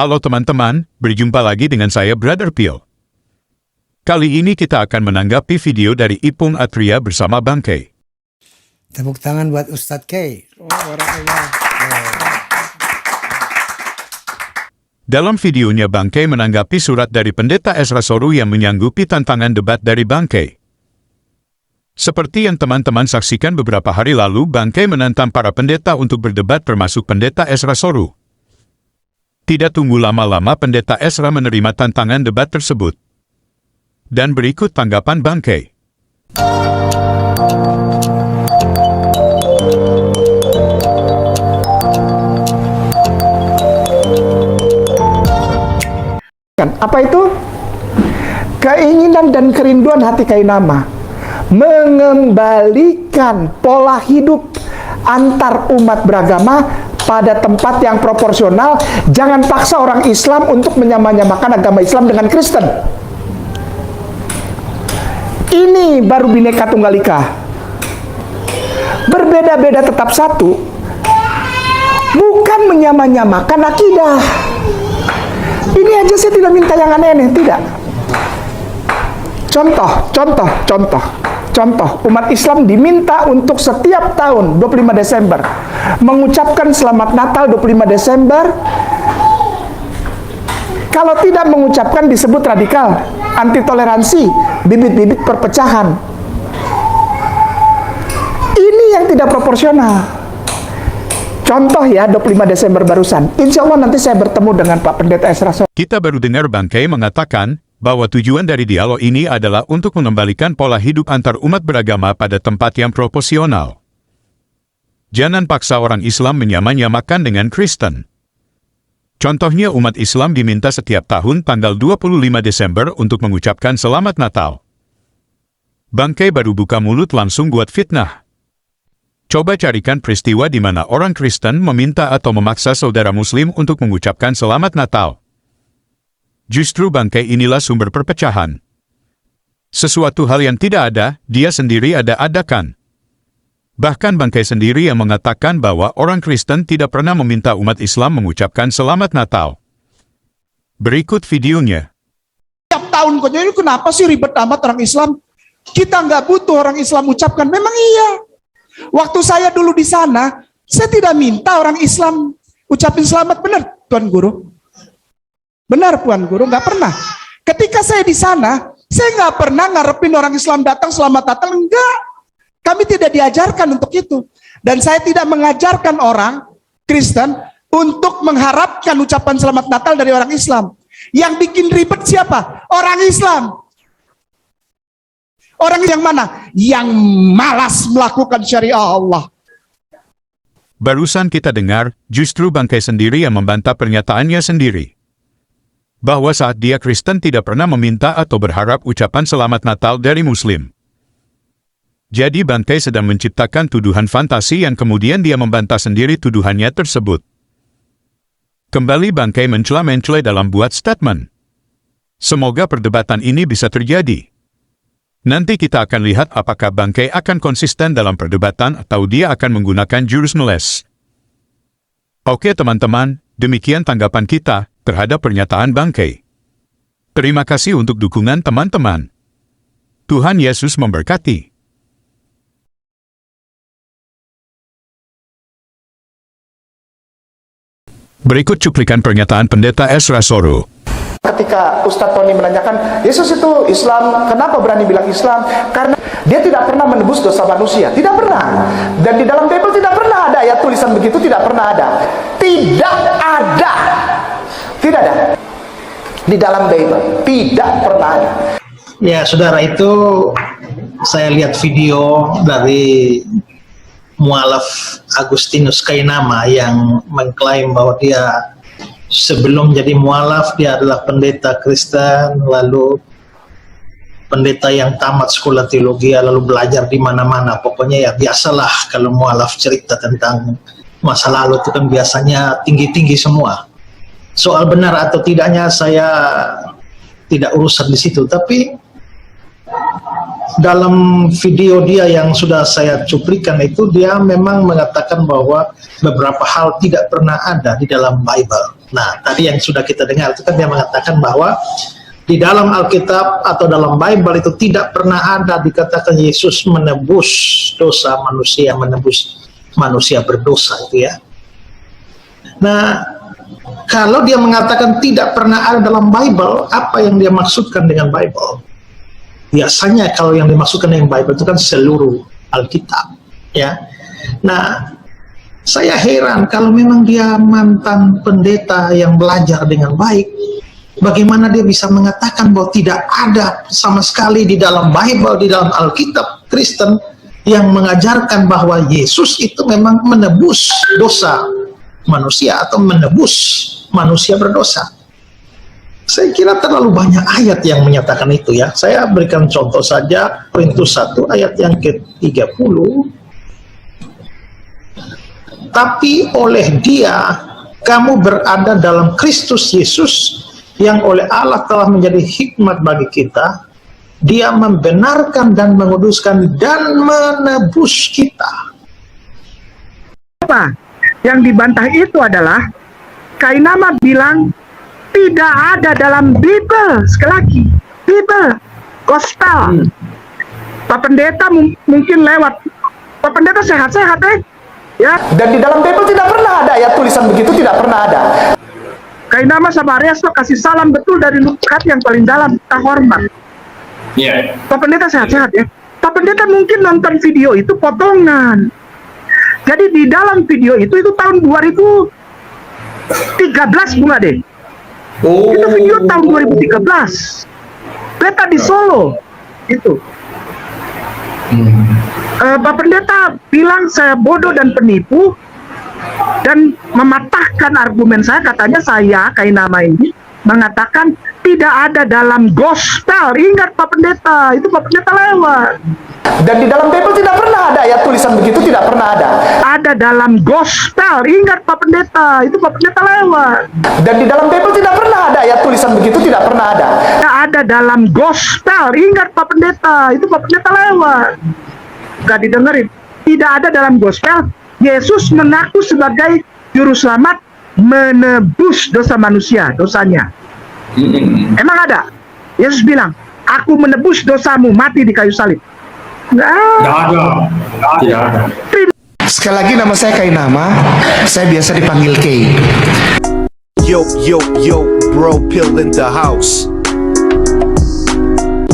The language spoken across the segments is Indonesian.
Halo teman-teman, berjumpa lagi dengan saya Brother Pio. Kali ini kita akan menanggapi video dari Ipung Atria bersama Bang K. Tepuk tangan buat Ustadz K. Dalam videonya Bang K menanggapi surat dari Pendeta Ezra Soru yang menyanggupi tantangan debat dari Bang K. Seperti yang teman-teman saksikan beberapa hari lalu, Bang K menantang para pendeta untuk berdebat termasuk Pendeta Ezra Soru. Tidak tunggu lama-lama Pendeta Ezra menerima tantangan debat tersebut. Dan berikut tanggapan Bang K. Apa itu? Keinginan dan kerinduan hati Kainama mengembalikan pola hidup antar umat beragama pada tempat yang proporsional. Jangan paksa orang Islam untuk menyamakan agama Islam dengan Kristen. Ini baru Bhinneka Tunggal Ika. Berbeda-beda tetap satu, bukan menyamakan akidah. Ini aja saya tidak minta yang aneh-aneh, tidak. Contoh, umat Islam diminta untuk setiap tahun 25 Desember mengucapkan Selamat Natal 25 Desember. Kalau tidak mengucapkan disebut radikal, anti toleransi, bibit-bibit perpecahan. Ini yang tidak proporsional. Contoh ya, 25 Desember barusan. Insya Allah nanti saya bertemu dengan Pak Pendeta Ezra Soru. Kita baru dengar Bang K mengatakan bahwa tujuan dari dialog ini adalah untuk mengembalikan pola hidup antar umat beragama pada tempat yang proporsional. Jangan paksa orang Islam menyamakan dengan Kristen. Contohnya umat Islam diminta setiap tahun tanggal 25 Desember untuk mengucapkan Selamat Natal. Bang K baru buka mulut langsung buat fitnah. Coba carikan peristiwa di mana orang Kristen meminta atau memaksa saudara Muslim untuk mengucapkan Selamat Natal. Justru Bang K inilah sumber perpecahan. Sesuatu hal yang tidak ada, dia sendiri adakan. Bahkan Bang K sendiri yang mengatakan bahwa orang Kristen tidak pernah meminta umat Islam mengucapkan Selamat Natal. Berikut videonya. Tiap tahun kok, ini kenapa sih ribet amat orang Islam? Kita nggak butuh orang Islam ucapkan. Memang iya. Waktu saya dulu di sana, saya tidak minta orang Islam ucapin selamat. Benar, Tuan Guru. Benar, Puan Guru, nggak pernah. Ketika saya di sana, saya nggak pernah ngarepin orang Islam datang Selamat Natal, enggak. Kami tidak diajarkan untuk itu. Dan saya tidak mengajarkan orang Kristen untuk mengharapkan ucapan Selamat Natal dari orang Islam. Yang bikin ribet siapa? Orang Islam. Orang yang mana? Yang malas melakukan syariat Allah. Barusan kita dengar, justru Bang K sendiri yang membantah pernyataannya sendiri. Bahwa saat dia Kristen tidak pernah meminta atau berharap ucapan Selamat Natal dari Muslim. Jadi Bang K sedang menciptakan tuduhan fantasi yang kemudian dia membantah sendiri tuduhannya tersebut. Kembali Bang K mencela-mencela dalam buat statement. Semoga perdebatan ini bisa terjadi. Nanti kita akan lihat apakah Bang K akan konsisten dalam perdebatan atau dia akan menggunakan jurus meles. Oke teman-teman, demikian tanggapan kita terhadap pernyataan Bang K. Terima kasih untuk dukungan teman-teman. Tuhan Yesus memberkati. Berikut cuplikan pernyataan Pendeta Ezra Soru. Ketika Ustadz Tony menanyakan, Yesus itu Islam, kenapa berani bilang Islam? Karena dia tidak pernah menebus dosa manusia. Tidak pernah. Dan di dalam Bible tidak pernah ada ayat tulisan begitu, tidak pernah ada. Tidak ada. Tidak ada. Di dalam Bible tidak pernah ada. Ya, saudara, itu saya lihat video dari mualaf Agustinus Kainama yang mengklaim bahwa dia sebelum jadi mualaf dia adalah pendeta Kristen, lalu pendeta yang tamat sekolah teologi, lalu belajar di mana-mana. Pokoknya ya biasalah kalau mualaf cerita tentang masa lalu itu kan biasanya tinggi-tinggi semua. Soal benar atau tidaknya saya tidak urusan di situ, tapi dalam video dia yang sudah saya cuplikan itu dia memang mengatakan bahwa beberapa hal tidak pernah ada di dalam Bible. Nah, tadi yang sudah kita dengar itu kan dia mengatakan bahwa di dalam Alkitab atau dalam Bible itu tidak pernah ada dikatakan Yesus menebus dosa manusia, menebus manusia berdosa itu ya. Nah, kalau dia mengatakan tidak pernah ada dalam Bible, apa yang dia maksudkan dengan Bible? Biasanya kalau yang dimaksudkan dengan Bible itu kan seluruh Alkitab, ya. Nah, saya heran kalau memang dia mantan pendeta yang belajar dengan baik, bagaimana dia bisa mengatakan bahwa tidak ada sama sekali di dalam Bible, di dalam Alkitab Kristen yang mengajarkan bahwa Yesus itu memang menebus dosa manusia atau menebus manusia berdosa. Saya kira terlalu banyak ayat yang menyatakan itu ya. Saya berikan contoh saja Korintus 1 ayat yang ke-30. Tapi oleh Dia kamu berada dalam Kristus Yesus yang oleh Allah telah menjadi hikmat bagi kita. Dia membenarkan dan menguduskan dan menebus kita. Apa yang dibantah itu adalah Kainama bilang tidak ada dalam Bible. Sekali lagi, Bible, Gospel. Pak Pendeta mungkin lewat. Pak Pendeta sehat-sehat ya. Dan di dalam Bible tidak pernah ada ayat tulisan begitu, tidak pernah ada. Kainama sama Resto kasih salam betul dari lubuk yang paling dalam, kita hormat. Iya. Pak Pendeta sehat-sehat ya. Pak Pendeta mungkin nonton video itu potongan. Jadi di dalam video itu tahun 2013 Bung Ade. Oh. Itu video tahun 2013. Pendeta di Solo. Itu. Pak Pendeta bilang saya bodoh dan penipu dan mematahkan argumen saya. Katanya saya Kainama ini mengatakan tidak ada dalam Gospel. Ingat Pak Pendeta, itu Pak Pendeta lewat. Dan di dalam Bible tidak pernah ada ayat tulisan begitu, tidak pernah ada. Ada dalam Gospel. Ingat Pak Pendeta, itu Pak Pendeta lewat. Dan di dalam Bible tidak pernah ada ayat tulisan begitu, tidak pernah ada. Ada dalam Gospel. Ingat Pak Pendeta, itu Pak Pendeta lewat. Gak didengerin. Tidak ada dalam Gospel. Yesus mengaku sebagai juru selamat menebus dosa manusia, dosanya. Emang ada? Yesus bilang, aku menebus dosamu, mati di kayu salib. Nggak ada. Tidak ada. Sekali lagi nama saya Kainama, saya biasa dipanggil Kay. Yo, yo, yo, bro, pill in the house.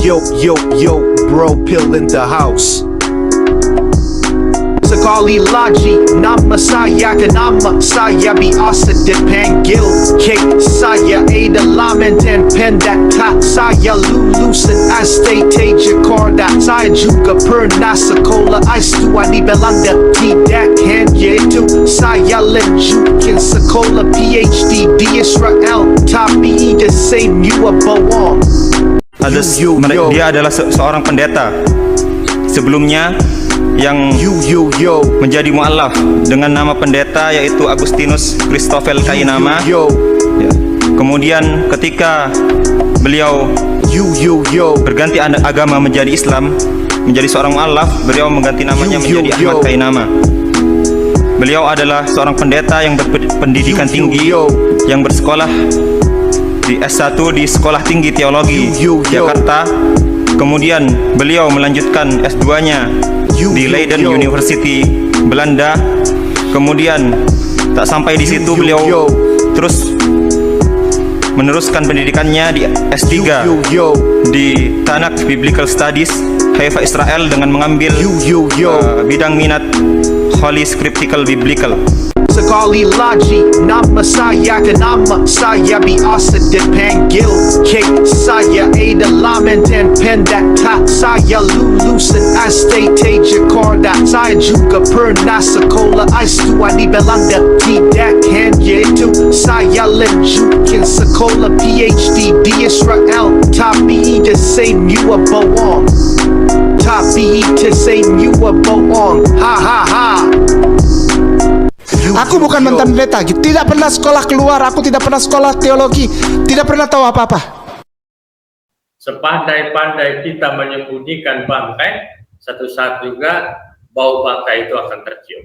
Yo, yo, yo, bro, pill in the house. Sekali lagi nama saya Kainama, saya biasa dipanggil K. Saya adalah mantan pendeta, saya lulusan STT Jakarta. Saya juga pernah sekolah S2 di Belanda. Tidak hanya itu, saya lanjutkan sekolah PhD di Israel. Tapi the same you are bohong. Dia adalah seorang pendeta sebelumnya yang menjadi mu'alaf dengan nama pendeta yaitu Agustinus Christoffel Kainama. Ya. Kemudian ketika beliau berganti agama menjadi Islam, menjadi seorang mu'alaf, beliau mengganti namanya menjadi Ahmad Kainama. Beliau adalah seorang pendeta yang berpendidikan tinggi, yang bersekolah di S1 di Sekolah Tinggi Teologi Jakarta. Kemudian beliau melanjutkan S2-nya di Leiden University Belanda. Kemudian tak sampai di situ, beliau terus meneruskan pendidikannya di S3 di Tanakh Biblical Studies Haifa Israel dengan mengambil bidang minat Holy Scriptural Biblical. Sekali lagi nama saya Kainama, saya biasa dipanggil K. Saya adalah mantan pendeta, saya lulusan STT Jakarta. Saya juga pernah sekolah S2 di Belanda. Tidak hanya itu, saya lanjutkan sekolah PhD di Israel. Tapi the same you are bohong. Tapi the same you are bohong. Ha ha ha. Aku bukan mantan pendeta, tidak pernah sekolah keluar, aku tidak pernah sekolah teologi, tidak pernah tahu apa-apa. Sepandai-pandai kita menyembunyikan bangkai, satu saat juga bau bangkai itu akan tercium.